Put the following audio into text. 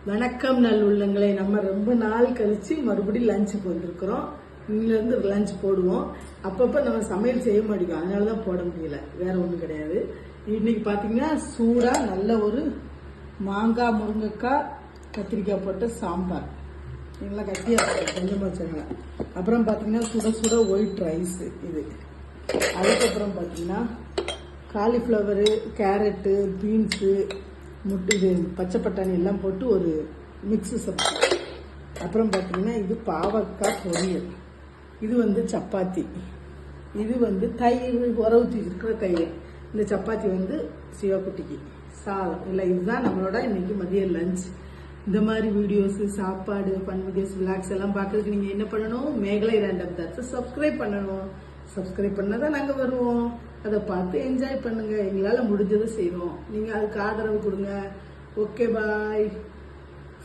வணக்கம் நல்லுள்ளங்களே. நம்ம ரொம்ப நாள் கழிச்சு மறுபடியும் லஞ்சுக்கு வந்திருக்கிறோம். இங்கிலிருந்து லஞ்ச் போடுவோம். அப்பப்போ நம்ம சமையல் செய்ய மாட்டோம், அதனால தான் போட முடியல, வேற ஒன்றும் கிடையாது. இன்னைக்கு பார்த்தீங்கன்னா சூடாக நல்ல ஒரு மாங்காய் முருங்கைக்காய் கத்திரிக்காய் போட்ட சாம்பார். நல்லா கத்தியாக கொஞ்சமாக வச்சுருங்க. அப்புறம் பார்த்தீங்கன்னா சுட சுட ஒயிட் ரைஸ் இது. அதுக்கப்புறம் பார்த்தீங்கன்னா காலிஃப்ளவரு, கேரட்டு, பீன்ஸு, முட்டை, இது பச்சை பட்டாணி எல்லாம் போட்டு ஒரு மிக்ஸு சப்ஜி. அப்புறம் பார்த்தீங்கன்னா இது பாவக்காய் பொரியல். இது சப்பாத்தி. இது தயிர் உறவுத்தி இருக்கிற தயிர். இந்த சப்பாத்தி சிவக்குட்டிக்கு சாதம். இல்லை, இதுதான் நம்மளோட இன்னைக்கு மதிய லஞ்ச். இந்த மாதிரி வீடியோஸு, சாப்பாடு, ஃபன் வீடியோஸ், விளாக்ஸ் எல்லாம் பார்க்கறதுக்கு நீங்கள் என்ன பண்ணணும்? மேகலை ரேண்டம் தாட்ஸை சப்ஸ்கிரைப் பண்ணணும். சப்ஸ்கிரைப் பண்ணால் தான் நாங்கள் வருவோம். அதை பார்த்து என்ஜாய் பண்ணுங்க. எங்களால் முடிஞ்சதை செய்வோம். நீங்கள் அதுக்கு ஆதரவு கொடுங்க. ஓகே, பாய்.